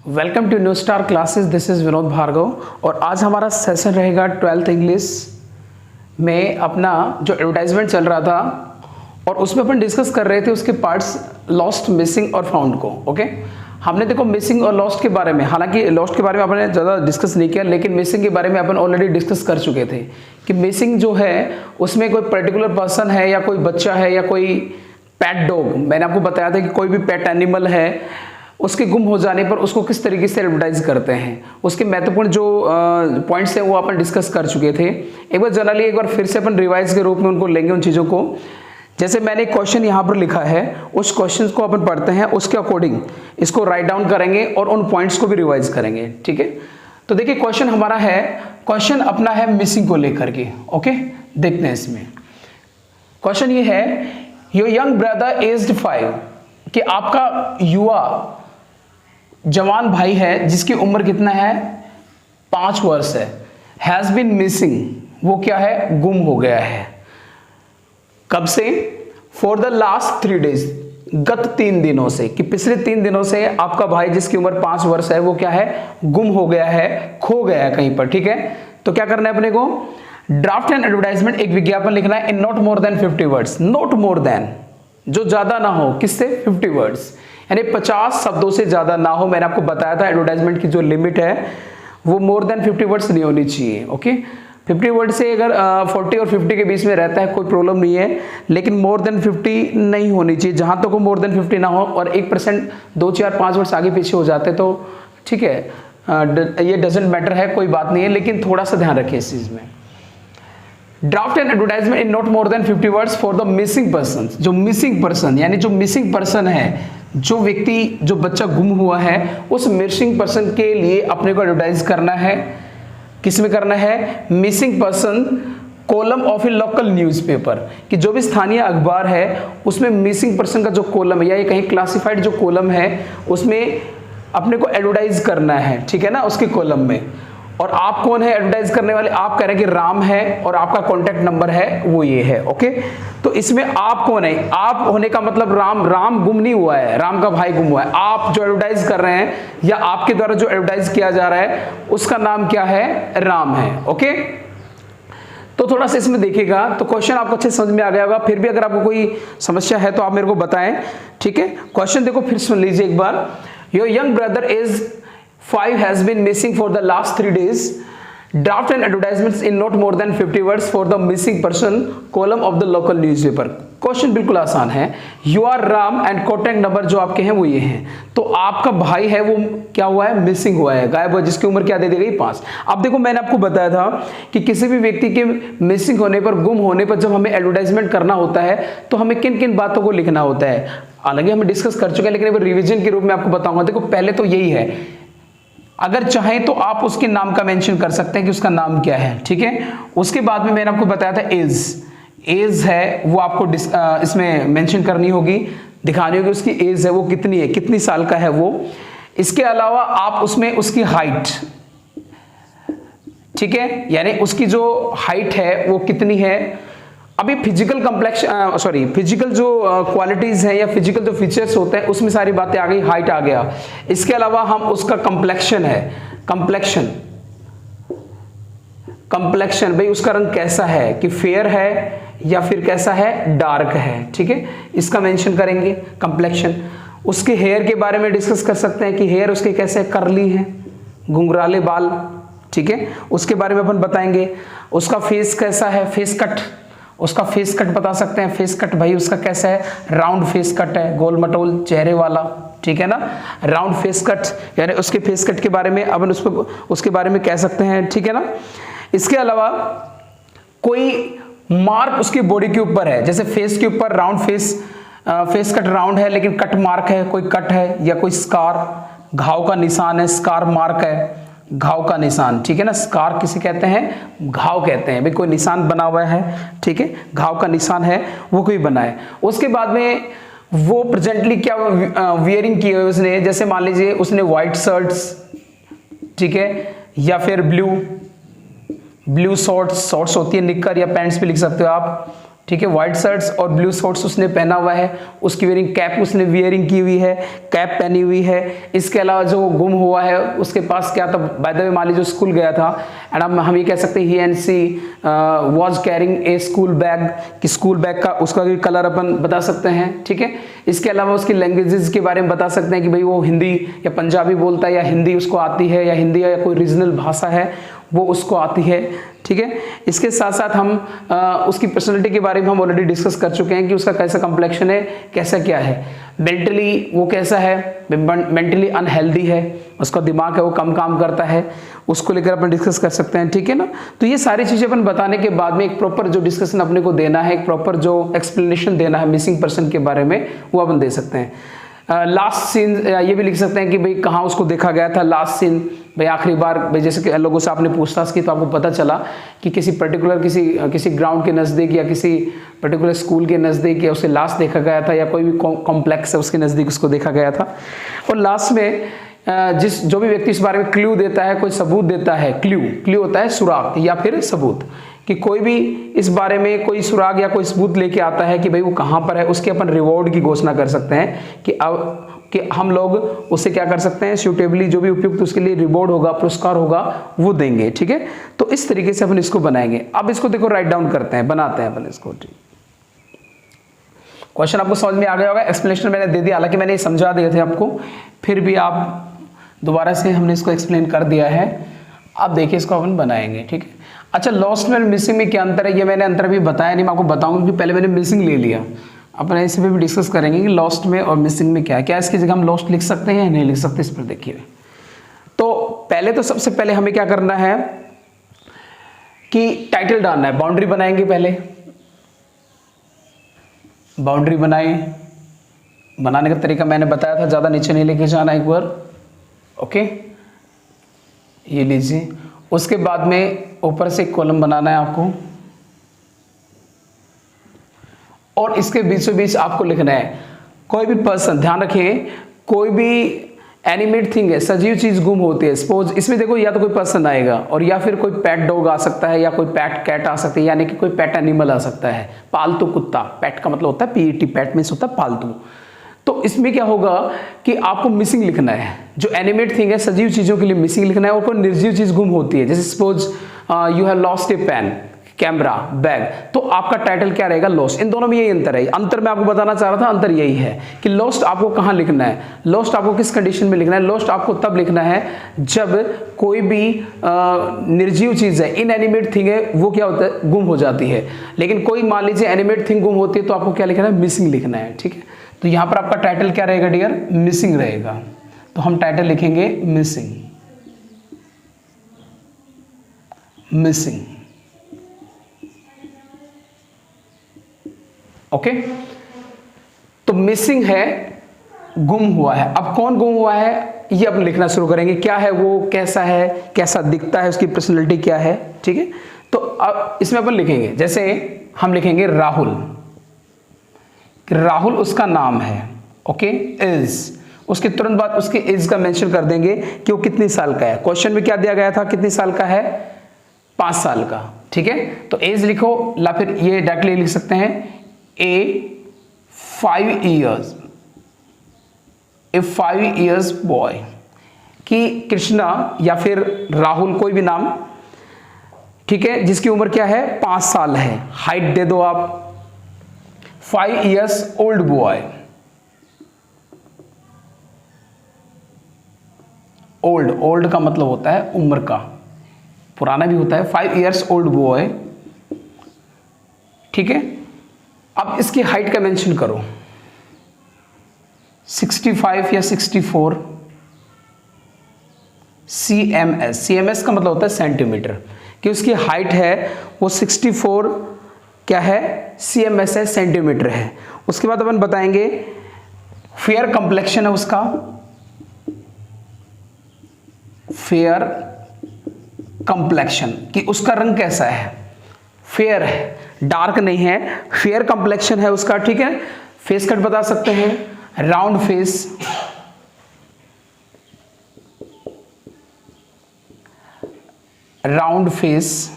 Welcome to New Star classes. This is Vinod Bhargava और आज हमारा सेशन रहेगा 12th इंग्लिश में अपना जो एडवर्टाइजमेंट चल रहा था और उसमें अपन डिस्कस कर रहे थे उसके पार्ट्स लॉस्ट, मिसिंग और फाउंड को। ओके, हमने देखो मिसिंग और लॉस्ट के बारे में, हालांकि लॉस्ट के बारे में अपने ज़्यादा डिस्कस नहीं किया, लेकिन मिसिंग के बारे में अपन ऑलरेडी डिस्कस कर चुके थे कि मिसिंग जो है उसमें कोई पर्टिकुलर पर्सन है या कोई बच्चा है या कोई पेट डॉग। मैंने आपको बताया था कि कोई भी पेट एनिमल है उसके गुम हो जाने पर उसको किस तरीके से एडवर्टाइज करते हैं, उसके महत्वपूर्ण जो पॉइंट्स हैं वो अपन डिस्कस कर चुके थे। एक बार जनरली एक बार फिर से अपन रिवाइज के रूप में उनको लेंगे उन चीज़ों को। जैसे मैंने एक क्वेश्चन यहाँ पर लिखा है, उस क्वेश्चन को अपन पढ़ते हैं, उसके अकॉर्डिंग इसको राइट डाउन करेंगे और उन पॉइंट्स को भी रिवाइज करेंगे। ठीक है, तो देखिए क्वेश्चन हमारा है, क्वेश्चन अपना है मिसिंग को लेकर के। ओके, देखते हैं इसमें। क्वेश्चन ये है, योर यंग ब्रदर एज्ड 5, कि आपका युवा जवान भाई है जिसकी उम्र कितना है, 5 वर्ष है, हैज बीन मिसिंग, वो क्या है, गुम हो गया है। कब से? फॉर द लास्ट 3 days, गत 3 दिनों से, कि पिछले 3 दिनों से आपका भाई जिसकी उम्र 5 वर्ष है वो क्या है, गुम हो गया है, खो गया है कहीं पर। ठीक है, तो क्या करना है अपने को, ड्राफ्ट एन एडवर्टाइजमेंट, एक विज्ञापन लिखना है in not more than 50 words, not more than, जो ज्यादा ना हो, किससे, 50 वर्ड्स, यानी 50 शब्दों से ज्यादा ना हो। मैंने आपको बताया था एडवर्टाइजमेंट की जो लिमिट है वो मोर देन 50 वर्ड्स नहीं होनी चाहिए। ओके, 50 वर्ड से अगर 40 और 50 के बीच में रहता है कोई प्रॉब्लम नहीं है, लेकिन मोर देन 50 नहीं होनी चाहिए। जहां तक वो मोर देन 50 ना हो और 1% 2, 4, 5 वर्ड्स आगे पीछे हो जाते तो ठीक है, ये डजेंट मैटर है, कोई बात नहीं है, लेकिन थोड़ा सा ध्यान रखिए इस चीज में। Draft an advertisement in not more than 50 words for the missing person, जो मिसिंग पर्सन यानी जो मिसिंग पर्सन है, जो व्यक्ति, जो बच्चा गुम हुआ है, उस मिसिंग पर्सन के लिए अपने को एडवर्टाइज करना है। किसमें करना है, missing person column of A local newspaper, कि जो भी स्थानीय अखबार है उसमें मिसिंग पर्सन का जो कॉलम है या ये कहीं क्लासिफाइड जो कॉलम है उसमें अपने को एडवर्टाइज करना है। ठीक है ना, उसके कॉलम में। और आप कौन है एडवर्टाइज करने वाले, आप कह रहे हैं कि राम है और आपका कॉन्टेक्ट नंबर है वो ये है। ओके, तो इसमें आप कौन है, आप होने का मतलब राम गुम नहीं हुआ है, राम का भाई गुम हुआ है। आप जो एडवर्टाइज कर रहे हैं या आपके द्वारा जो एडवर्टाइज किया जा रहा है उसका नाम क्या है, राम है। ओके, तो थोड़ा सा इसमें देखिएगा तो क्वेश्चन आपको अच्छे समझ में आ गया होगा। फिर भी अगर आपको कोई समस्या है तो आप मेरे को बताएं। ठीक है, क्वेश्चन देखो फिर सुन लीजिए एक बार। Your young brother is 5 has been missing for the last 3 days. Draft an advertisements in not more than 50 words for the missing person column of the local newspaper. Question बिल्कुल आसान है। You are Ram and contact number जो आपके हैं वो ये हैं। तो आपका भाई है वो क्या हुआ है, मिसिंग हुआ है, गायब हुआ, जिसकी उम्र क्या दे दी गई, 5। अब देखो मैंने आपको बताया था कि किसी भी व्यक्ति के मिसिंग होने पर, गुम होने पर जब हमें एडवर्टाइजमेंट करना होता है तो हमें किन किन बातों को लिखना होता है। हालांकि हम डिस्कस कर चुके हैं लेकिन एक रिविजन के रूप में आपको बताऊंगा। देखो पहले तो यही है, अगर चाहें तो आप उसके नाम का मेंशन कर सकते हैं कि उसका नाम क्या है। ठीक है, उसके बाद में मैंने आपको बताया था एज है वो आपको इसमें मेंशन करनी होगी, दिखानी होगी उसकी एज है वो कितनी है, कितनी साल का है वो। इसके अलावा आप उसमें उसकी हाइट, ठीक है, यानी उसकी जो हाइट है वो कितनी है। अभी फिजिकल फिजिकल जो क्वालिटीज हैं या फिजिकल जो फीचर्स होते हैं उसमें सारी बातें आ गई, हाइट आ गया। इसके अलावा हम उसका कंप्लेक्शन है, कंप्लेक्शन भाई उसका रंग कैसा है, कि फेयर है या फिर कैसा है, डार्क है। ठीक है, इसका मेंशन करेंगे कंप्लेक्शन। उसके हेयर के बारे में डिस्कस कर सकते हैं कि हेयर उसके कैसे कर्ली हैं, घुंघराले बाल। ठीक है, उसके बारे में अपन बताएंगे। उसका फेस कैसा है, फेस कट, उसका फेस कट बता सकते हैं। फेस कट भाई उसका कैसा है, राउंड फेस कट है, गोल मटोल चेहरे वाला। ठीक है ना, राउंड फेस कट, यानी उसके फेस कट के बारे में अपन उसके बारे में कह सकते हैं। ठीक है ना, इसके अलावा कोई मार्क उसकी बॉडी के ऊपर है, जैसे फेस के ऊपर राउंड फेस कट राउंड है लेकिन कट मार्क है, कोई कट है, या कोई स्कार, घाव का निशान है, स्कार मार्क है, घाव का निशान। ठीक है ना, स्कार किसे कहते हैं, घाव कहते हैं भाई, कोई निशान बना हुआ है। ठीक है, घाव का निशान है वो कोई बना है। उसके बाद में वो प्रेजेंटली क्या वियरिंग की है उसने, जैसे मान लीजिए उसने व्हाइट शर्ट्स, ठीक है, या फिर ब्लू शॉर्ट्स होती है, निक्कर या पैंट्स भी लिख सकते हो आप, ठीक है, व्हाइट शर्ट्स और ब्लू शॉर्ट्स उसने पहना हुआ है, उसकी वेयरिंग कैप उसने वियरिंग की हुई है, कैप पहनी हुई है। इसके अलावा जो गुम हुआ है उसके पास क्या था, बाय द वे मान लीजिए स्कूल गया था एंड अब हम ये कह सकते हैं he and she was carrying a school bag, कि स्कूल बैग का उसका भी कलर अपन बता सकते हैं। ठीक है, इसके अलावा उसकी लैंग्वेजेस के बारे में बता सकते हैं कि भाई वो हिंदी या पंजाबी बोलता है या हिंदी उसको आती है, या हिंदी या कोई रीजनल भाषा है वो उसको आती है। ठीक है, इसके साथ साथ हम उसकी पर्सनालिटी के बारे में हम ऑलरेडी डिस्कस कर चुके हैं कि उसका कैसा कम्प्लेक्शन है, कैसा क्या है, मेंटली वो कैसा है, मेंटली अनहेल्दी है, उसका दिमाग है वो कम काम करता है, उसको लेकर अपन डिस्कस कर सकते हैं। ठीक है ना, तो ये सारी चीजें अपन बताने के बाद में एक प्रॉपर जो डिस्कशन अपने को देना है, एक प्रॉपर जो एक्सप्लेनेशन देना है मिसिंग पर्सन के बारे में, वो अपन दे सकते हैं। लास्ट सीन ये भी लिख सकते हैं कि भाई कहाँ उसको देखा गया था, लास्ट सीन भाई आखिरी बार, भाई जैसे कि लोगों से आपने पूछताछ की तो आपको पता चला कि किसी पर्टिकुलर किसी ग्राउंड के नज़दीक या किसी पर्टिकुलर स्कूल के नज़दीक या उसे लास्ट देखा गया था, या कोई भी कॉम्प्लेक्स है उसके नज़दीक उसको देखा गया था। और लास्ट में जो भी व्यक्ति इस बारे में क्लू देता है, कोई सबूत देता है, क्लू होता है सुराग या फिर सबूत, कि कोई भी इस बारे में कोई सुराग या कोई सबूत लेके आता है कि भाई वो कहाँ पर है, उसके अपन रिवॉर्ड की घोषणा कर सकते हैं कि अब कि हम लोग उससे क्या कर सकते हैं, सूटेबली जो भी उपयुक्त उसके लिए रिवॉर्ड होगा, पुरस्कार होगा, वो देंगे। ठीक है, तो इस तरीके से अपन इसको बनाएंगे। अब इसको देखो राइट डाउन करते हैं, बनाते हैं अपन इसको। क्वेश्चन आपको समझ में आ गया होगा, एक्सप्लेनेशन मैंने दे दिया, हालांकि मैंने समझा दिए थे आपको, फिर भी आप दोबारा से हमने इसको एक्सप्लेन कर दिया है। अब देखिए इसको अपन बनाएंगे। ठीक है, अच्छा लॉस्ट में मिसिंग में क्या अंतर है, ये मैंने अंतर भी बताया नहीं, मैं आपको बताऊंगा क्योंकि पहले मैंने मिसिंग ले लिया। अपन इस पे भी डिस्कस करेंगे कि लॉस्ट में और मिसिंग में क्या है, क्या इसकी जगह हम लॉस्ट लिख सकते हैं या नहीं लिख सकते, इस पर देखिए। तो पहले तो सबसे पहले हमें क्या करना है कि टाइटल डालना है, बाउंड्री बनाएंगे पहले, बाउंड्री बनाने का तरीका मैंने बताया था, ज्यादा नीचे नहीं लेके जाना एक बार। ओके, ये लीजिए। उसके बाद में ऊपर से एक कॉलम बनाना है आपको, और इसके बीचों बीच आपको लिखना है कोई भी पर्सन, ध्यान रखिए कोई भी एनिमेट थिंग है, सजीव चीज गुम होती है। सपोज इसमें देखो या तो कोई पर्सन आएगा और या फिर कोई पेट डॉग आ सकता है, या कोई पेट कैट आ सकती है, यानी कि कोई पेट एनिमल आ सकता है, पालतू कुत्ता। पेट का मतलब होता है पीईटी, पेट मींस होता है पालतू। तो इसमें क्या होगा कि आपको मिसिंग लिखना है, जो एनिमेट थिंग है सजीव चीजों के लिए मिसिंग लिखना है, और कोई निर्जीव चीज गुम होती है, जैसे suppose you have lost a pen, camera, bag, तो आपका टाइटल क्या रहेगा, लॉस्ट। इन दोनों में यही अंतर है, अंतर मैं आपको बताना चाह रहा था, अंतर यही है कि लॉस्ट आपको कहां लिखना है, लॉस्ट आपको किस कंडीशन में लिखना है। लॉस्ट आपको तब लिखना है जब कोई भी निर्जीव चीज है, इनएनिमेट थिंग है, वो क्या होता है, गुम हो जाती है। लेकिन कोई मान लीजिए एनिमेट थिंग गुम होती है तो आपको क्या लिखना है, मिसिंग लिखना है। ठीक है, तो यहां पर आपका टाइटल क्या रहेगा डियर, मिसिंग रहेगा। तो हम टाइटल लिखेंगे मिसिंग, मिसिंग। ओके, तो मिसिंग है, गुम हुआ है। अब कौन गुम हुआ है ये अपन लिखना शुरू करेंगे, क्या है वो, कैसा है, कैसा दिखता है, उसकी पर्सनैलिटी क्या है। ठीक है, तो अब इसमें अपन लिखेंगे, जैसे हम लिखेंगे राहुल, राहुल उसका नाम है। ओके, इज, उसके तुरंत बाद उसके एज का मेंशन कर देंगे कि वो कितनी साल का है। क्वेश्चन में क्या दिया गया था, कितनी साल का है, 5 साल का। ठीक है, तो एज लिखो, ला फिर ये डायरेक्टली लिख सकते हैं ए 5 years बॉय, कि कृष्णा या फिर राहुल, कोई भी नाम, ठीक है, जिसकी उम्र क्या है, 5 साल है। हाइट दे दो आप 5 years ओल्ड बॉय, ओल्ड का मतलब होता है उम्र का, पुराना भी होता है, 5 years ओल्ड बॉय। ठीक है, अब इसकी हाइट का मेंशन करो, 65 या 64 cms, cms का मतलब होता है सेंटीमीटर, कि उसकी हाइट है वो 64 क्या है, cms है, सेंटीमीटर है। उसके बाद अपन बताएंगे फेयर कंप्लेक्शन है उसका, फेयर कंप्लेक्शन, कि उसका रंग कैसा है, फेयर है, डार्क नहीं है, फेयर कंप्लेक्शन है उसका। ठीक है, फेस कट बता सकते हैं, round face,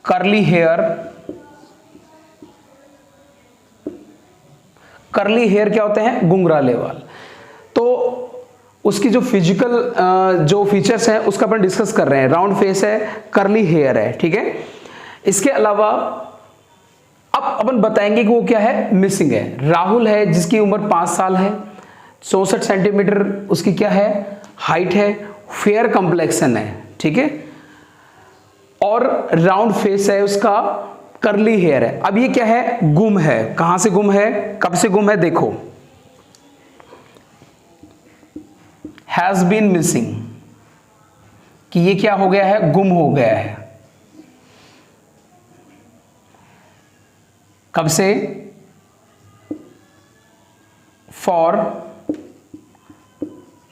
curly hair, curly hair क्या होते हैं, घुंघराले बाल। तो उसकी जो फिजिकल जो फीचर्स हैं उसका अपन डिस्कस कर रहे हैं। राउंड फेस है, करली हेयर है, ठीक है। इसके अलावा अब अपन बताएंगे कि वो क्या है, मिसिंग है। राहुल है जिसकी उम्र 5 साल है, 64 सेंटीमीटर उसकी क्या है, हाइट है, फेयर कंप्लेक्शन है, ठीक है, और राउंड फेस है उसका, करली हेयर है। अब ये क्या है, गुम है। कहां से गुम है, कब से गुम है, देखो, हैज बीन मिसिंग, कि ये क्या हो गया है, गुम हो गया है। कब से, for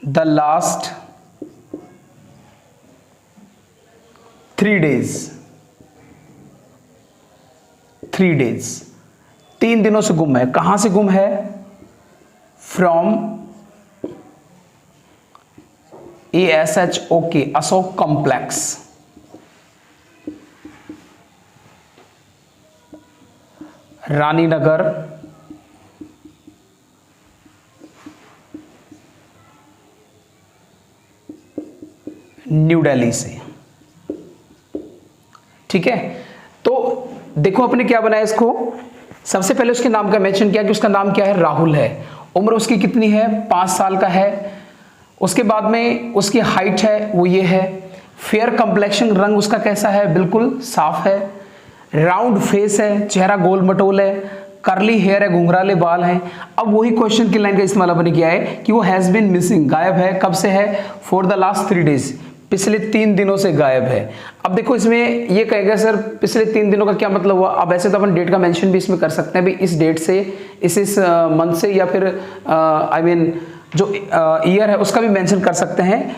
the last 3 days, 3 days, 3 दिनों से गुम है। कहां से गुम है, from ASHOK, Ashok complex, Raninagar, new Delhi से, ठीक है। तो देखो अपने क्या बनाया इसको, सबसे पहले उसके नाम का मेंशन किया कि उसका नाम क्या है, राहुल है, उम्र उसकी कितनी है, 5 साल का है। उसके बाद में उसकी हाइट है वो ये है, फेयर कंप्लेक्शन, रंग उसका कैसा है, बिल्कुल साफ है, राउंड फेस है, चेहरा गोल मटोल है, करली हेयर है, घुंघराले बाल हैं। अब वही क्वेश्चन की लाइन का इस्तेमाल अपने किया है कि वो हैज बीन मिसिंग, गायब है, कब से है, फॉर द लास्ट 3 days, पिछले 3 दिनों से गायब है। अब देखो इसमें ये कहेगा सर पिछले 3 दिनों का क्या मतलब हुआ। अब ऐसे तो अपन डेट का मेंशन भी इसमें कर सकते हैं, भी इस डेट से, इस मंथ से, या फिर आई मीन जो ईयर है उसका भी मेंशन कर सकते हैं।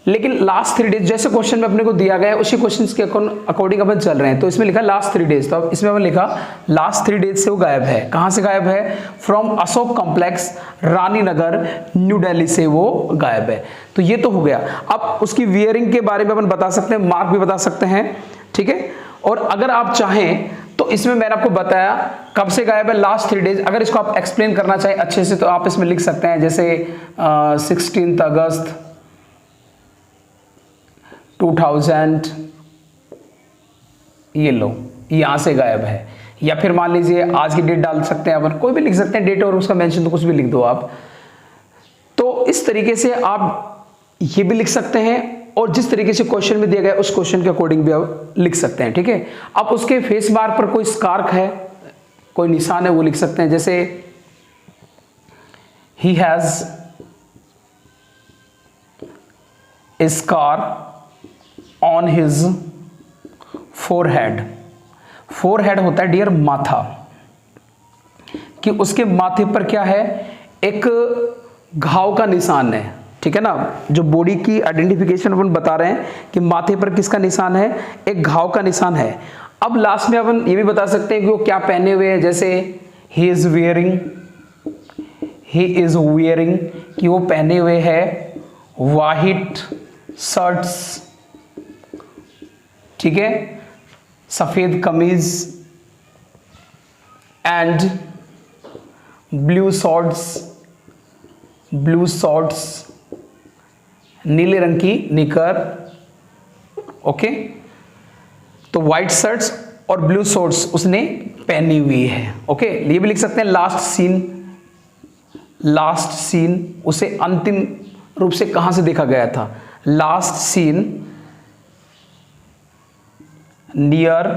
लेकिन लास्ट 3 days जैसे क्वेश्चन में अपने को दिया गया है उसी क्वेश्चन के अकॉर्डिंग अपन चल रहे हैं। तो इसमें लिखा लास्ट 3 days, तो अब इसमें अपन लिखा लास्ट 3 days से वो गायब है। कहां से गायब है, from Ashok complex, Raninagar, new Delhi से वो गायब है। तो ये तो हो गया। अब उसकी वियरिंग के बारे में अपन बता सकते हैं, मार्क भी बता सकते हैं, ठीक है। और अगर आप चाहें तो इसमें मैंने आपको बताया कब से गायब है, लास्ट 3 days। अगर इसको आप एक्सप्लेन करना चाहें अच्छे से तो आप इसमें लिख सकते हैं, जैसे 16 अगस्त 2000, ये लो, यहां से गायब है। या फिर मान लीजिए आज की डेट डाल सकते हैं अपन, कोई भी लिख सकते हैं डेट और उसका मेंशन, तो कुछ भी लिख दो आप। तो इस तरीके से आप ये भी लिख सकते हैं, और जिस तरीके से क्वेश्चन में दिया गया उस क्वेश्चन के अकॉर्डिंग भी आप लिख सकते हैं, ठीक है। अब उसके फेस मार्क पर कोई स्कार्क है, कोई निशान है, वो लिख सकते हैं, जैसे he has a scar on his forehead. Forehead होता है डियर माथा, कि उसके माथे पर क्या है, एक घाव का निशान है, ठीक है ना। जो बॉडी की आइडेंटिफिकेशन अपन बता रहे हैं कि माथे पर किसका निशान है, एक घाव का निशान है। अब लास्ट में अपन ये भी बता सकते हैं कि वो क्या पहने हुए हैं, जैसे ही इज वियरिंग, कि वो पहने हुए हैं वाइट शर्ट्स, ठीक है, सफेद कमीज एंड ब्लू शॉर्ट्स, नीले रंग की निकर, ओके। तो व्हाइट शर्ट्स और ब्लू शॉर्ट्स उसने पहनी हुई है, ओके। ये भी लिख सकते हैं लास्ट सीन उसे अंतिम रूप से कहां से देखा गया था, लास्ट सीन नियर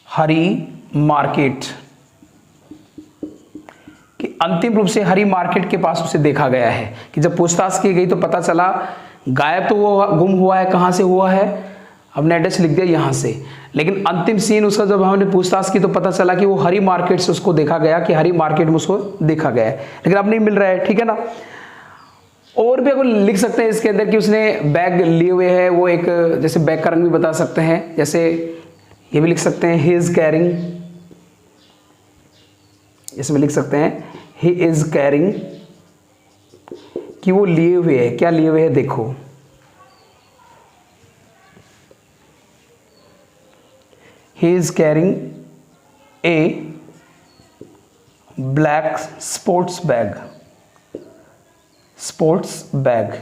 हरी मार्केट, कि अंतिम रूप से हरी मार्केट के पास उसे देखा गया है। कि जब पूछताछ की गई तो पता चला गायब तो वो गुम हुआ है, कहां से हुआ है, हमने एड्रेस लिख दिया यहां से, लेकिन अंतिम सीन उसका जब हमने पूछताछ की तो पता चला कि वो हरी मार्केट से उसको देखा गया, कि हरी मार्केट में उसको देखा गया है, लेकिन अब नहीं मिल रहा है, ठीक है ना। और भी अगर लिख सकते हैं इसके अंदर कि उसने बैग लिए हुए है, वो एक जैसे बैग का रंग भी बता सकते हैं, जैसे ये भी लिख सकते हैं ही इज कैरिंग, इसमें लिख सकते हैं ही इज कैरिंग, कि वो लिए हुए है, क्या लिए हुए है देखो, he is carrying a black sports bag, sports bag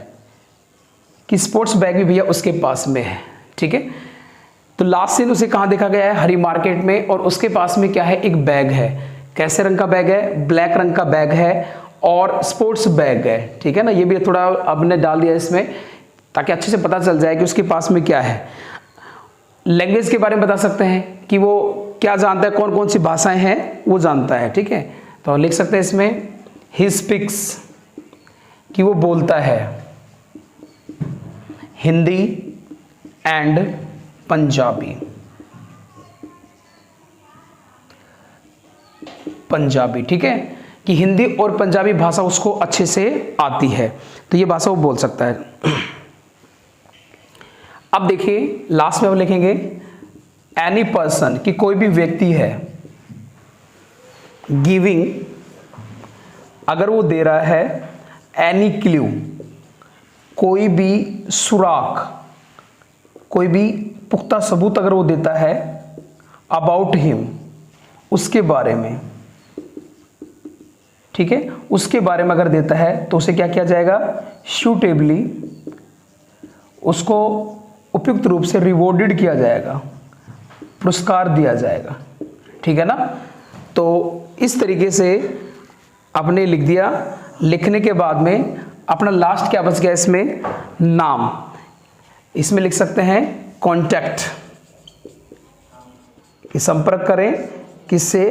कि स्पोर्ट्स बैग भी भैया उसके पास में है, ठीक है। तो लास्ट सीन उसे कहाँ देखा गया है, हरी मार्केट में, और उसके पास में क्या है, एक बैग है। कैसे रंग का बैग है, ब्लैक रंग का बैग है और स्पोर्ट्स बैग है, ठीक है ना। ये भी थोड़ा आपने डाल दिया इसमें ताकि अच्छे से पता चल जाए कि उसके पास में क्या है। लैंग्वेज के बारे में बता सकते हैं कि वो क्या जानता है, कौन कौन सी भाषाएं हैं वो जानता है, ठीक है। तो लिख सकते हैं इसमें ही स्पीक्स कि वो बोलता है हिंदी एंड पंजाबी, पंजाबी, ठीक है, कि हिंदी और पंजाबी भाषा उसको अच्छे से आती है, तो ये भाषा वो बोल सकता है। अब देखिए लास्ट में हम लिखेंगे एनी पर्सन कि कोई भी व्यक्ति है, गिविंग अगर वो दे रहा है, एनी क्लू कोई भी सुराग, कोई भी पुख्ता सबूत अगर वो देता है, अबाउट हिम उसके बारे में, ठीक है, उसके बारे में अगर देता है तो उसे क्या किया जाएगा, सूटेबली उसको उपयुक्त रूप से रिवॉर्डेड किया जाएगा, पुरस्कार दिया जाएगा, ठीक है ना। तो इस तरीके से आपने लिख दिया। लिखने के बाद में अपना लास्ट क्या बच गया इसमें, नाम। इसमें लिख सकते हैं कॉन्टैक्ट, कि संपर्क करें किससे,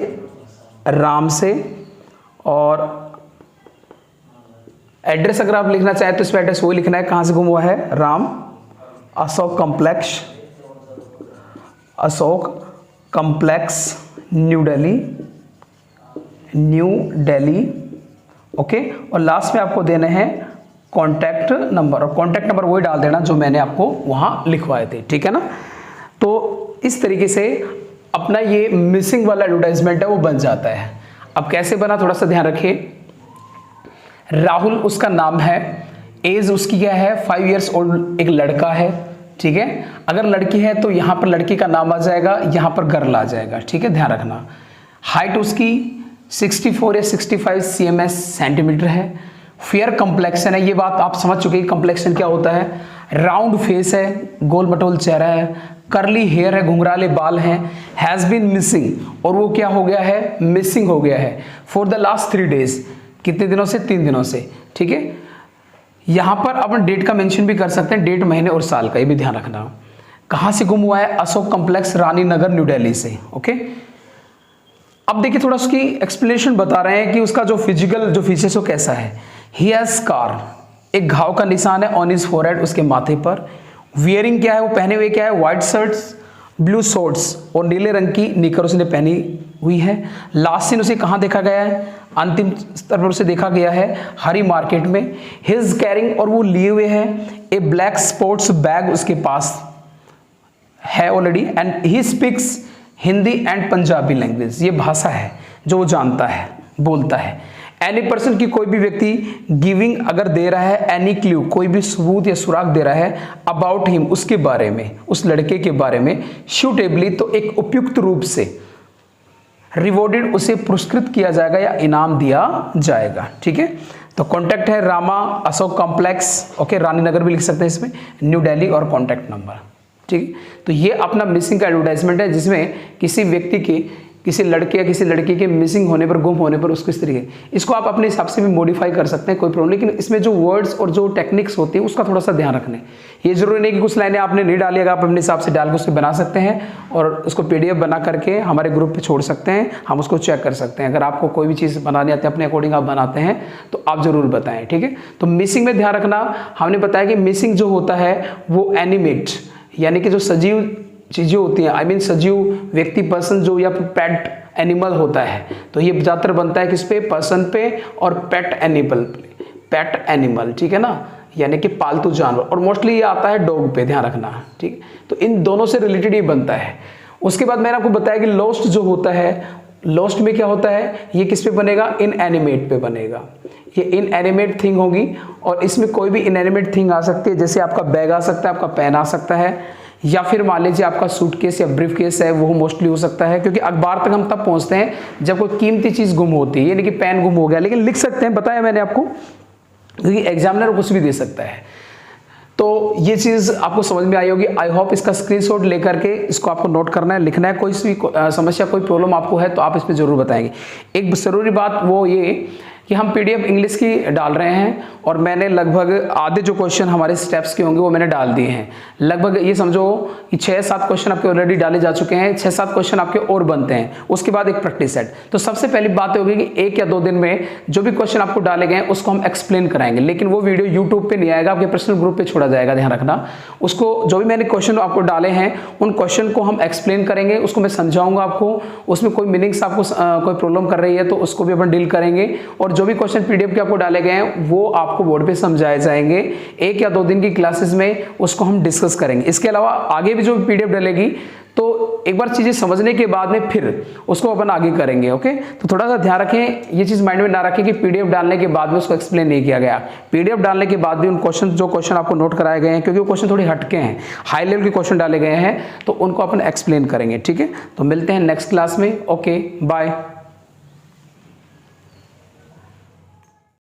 राम से। और एड्रेस अगर आप लिखना चाहें तो इसमें एड्रेस वही लिखना है कहाँ से गुम हुआ है, Ram, Ashok complex, Ashok complex, new Delhi, new Delhi, okay. और लास्ट में आपको देने हैं कॉन्टैक्ट नंबर, और कॉन्टैक्ट नंबर वही डाल देना जो मैंने आपको वहां लिखवाए थे, ठीक है ना। तो इस तरीके से अपना ये मिसिंग वाला एडवर्टाइजमेंट है वो बन जाता है। अब कैसे बना थोड़ा सा ध्यान रखिए। राहुल उसका नाम है, एज उसकी क्या है, 5 इयर्स ओल्ड, एक लड़का है, ठीक है। अगर लड़की है तो यहाँ पर लड़की का नाम आ जाएगा, यहाँ पर गर्ल आ जाएगा, ठीक है, ध्यान रखना। हाइट उसकी 64 या 65 cms सेंटीमीटर है। फेयर कम्प्लेक्शन है, ये बात आप समझ चुके हैं कम्प्लेक्शन क्या होता है। राउंड फेस है, गोल मटोल चेहरा है, करली हेयर है, घुंघराले बाल हैं। हैज़ बीन मिसिंग, और वो क्या हो गया है, मिसिंग हो गया है फॉर द लास्ट 3 डेज, कितने दिनों से, 3 दिनों से, ठीक है। यहाँ पर अपन डेट का मेंशन भी कर सकते हैं, डेट, महीने और साल का, ये भी ध्यान रखना। कहाँ से गुम हुआ है, अशोक कॉम्प्लेक्स, रानी नगर, न्यू दिल्ली से, ओके। अब देखिए थोड़ा उसकी एक्सप्लेनेशन बता रहे हैं कि उसका जो फिजिकल जो फीचर्स वो कैसा है। ही हैज स्कार, एक घाव का निशान है, ऑन हिज फोरहेड, उसके माथे पर। वियरिंग क्या है, वो पहने हुए क्या है, व्हाइट शर्ट्स, ब्लू शॉर्ट्स, और नीले रंग की निकर उसने पहनी हुई है। लास्ट सीन उसे कहाँ देखा गया है, अंतिम स्तर पर उसे देखा गया है हरी मार्केट में। हिज कैरिंग, और वो लिए हुए है ए ब्लैक स्पोर्ट्स बैग, उसके पास है already. And he speaks Hindi and Punjabi language, ये भाषा है जो वो जानता है, बोलता है। एनी पर्सन की कोई भी व्यक्ति, गिविंग अगर दे रहा है, एनी क्लू कोई भी सबूत या सुराग दे रहा है, अबाउट हिम उसके बारे में, उस लड़के के बारे में, सूटेबली तो एक उपयुक्त रूप से, रिवॉर्डेड उसे पुरस्कृत किया जाएगा या इनाम दिया जाएगा, ठीक है। तो कॉन्टैक्ट है रामा, अशोक कॉम्प्लेक्स, ओके, रानी नगर भी लिख सकते हैं इसमें, न्यू दिल्ली, और कॉन्टैक्ट नंबर, ठीक है। तो ये अपना मिसिंग का एडवर्टाइजमेंट है जिसमें किसी व्यक्ति के, किसी लड़के या किसी लड़की के मिसिंग होने पर, गुम होने पर उसको इस तरीके, इसको आप अपने हिसाब से भी मॉडिफाई कर सकते हैं, कोई प्रॉब्लम, लेकिन इसमें जो वर्ड्स और जो टेक्निक्स होती है उसका थोड़ा सा ध्यान रखना है। ये जरूरी नहीं कि कुछ लाइनें आपने नहीं डाली, अगर आप अपने हिसाब से डाल के उसको बना सकते हैं और उसको PDF बना करके हमारे ग्रुप पे छोड़ सकते हैं, हम उसको चेक कर सकते हैं। अगर आपको कोई भी चीज़ बनानी आती है, अपने अकॉर्डिंग आप बनाते हैं तो आप जरूर बताएं, ठीक है। तो मिसिंग में ध्यान रखना, हमने बताया कि मिसिंग जो होता है वो एनिमेट, यानी कि जो सजीव चीज़ें होती हैं, आई मीन सजीव व्यक्ति, पर्सन जो, या पेट एनिमल होता है, तो ये ज़्यादातर बनता है किस पे, पर्सन पे, और पेट एनिमल, पेट एनिमल, ठीक है ना, यानी कि पालतू जानवर, और मोस्टली ये आता है डॉग पे, ध्यान रखना, ठीक। तो इन दोनों से रिलेटेड ये बनता है। उसके बाद मैंने आपको बताया कि लॉस्ट जो होता है, लॉस्ट में क्या होता है, ये किस पे बनेगा, इनएनिमेट पे बनेगा। ये इनएनिमेट थिंग होगी, और इसमें कोई भी इनएनिमेट थिंग आ सकती है, जैसे आपका बैग आ सकता है, आपका पेन आ सकता है, या फिर मान लीजिए आपका सूटकेस या ब्रीफ केस है, वो मोस्टली हो सकता है, क्योंकि अखबार तक हम तब पहुंचते हैं जब कोई कीमती चीज़ गुम होती है, यानी कि पेन गुम हो गया, लेकिन लिख सकते हैं, बताया मैंने आपको, क्योंकि एग्जामिनर कुछ भी दे सकता है। तो ये चीज़ आपको समझ में आई होगी। आई होप इसका स्क्रीनशॉट लेकर के इसको आपको नोट करना है, लिखना है। कोई सी समस्या, कोई प्रॉब्लम आपको है तो आप इस पर जरूर बताएंगे। एक ज़रूरी बात वो ये कि हम पीडीएफ इंग्लिश की डाल रहे हैं और मैंने लगभग आधे जो क्वेश्चन हमारे स्टेप्स के होंगे वो मैंने डाल दिए हैं। लगभग ये समझो कि 6-7 क्वेश्चन आपके ऑलरेडी डाले जा चुके हैं, 6-7 क्वेश्चन आपके और बनते हैं, उसके बाद एक प्रैक्टिस सेट। तो सबसे पहली बात होगी कि 1 या 2 दिन में जो भी क्वेश्चन आपको डाले गए उसको हम एक्सप्लेन कराएंगे, लेकिन वो वीडियो यूट्यूब पर नहीं आएगा, आपके पर्सनल ग्रुप पर छोड़ा जाएगा, ध्यान रखना। उसको जो भी मैंने क्वेश्चन आपको डाले हैं उन क्वेश्चन को हम एक्सप्लेन करेंगे, उसको मैं समझाऊंगा आपको, उसमें कोई मीनिंग्स आपको कोई प्रॉब्लम कर रही है तो उसको भी अपन डील करेंगे, और जो भी क्वेश्चन पीडीएफ के आपको डाले गए हैं वो आपको बोर्ड पे समझाए जाएंगे। 1 या 2 दिन की क्लासेस में उसको हम डिस्कस करेंगे। इसके अलावा आगे भी जो पीडीएफ डलेगी तो एक बार चीजें समझने के बाद में फिर उसको अपन आगे करेंगे। ओके, तो थोड़ा सा ध्यान रखें, ये चीज माइंड में ना रखें कि पीडीएफ डालने के बाद में उसको एक्सप्लेन नहीं किया गया। पीडीएफ डालने के बाद भी उन क्वेश्चन, जो क्वेश्चन आपको नोट कराए गए हैं, क्योंकि वो क्वेश्चन थोड़े हटके हैं, हाई लेवल के क्वेश्चन डाले गए हैं, तो उनको अपन एक्सप्लेन करेंगे। ठीक है, तो मिलते हैं नेक्स्ट क्लास में। Okay, bye.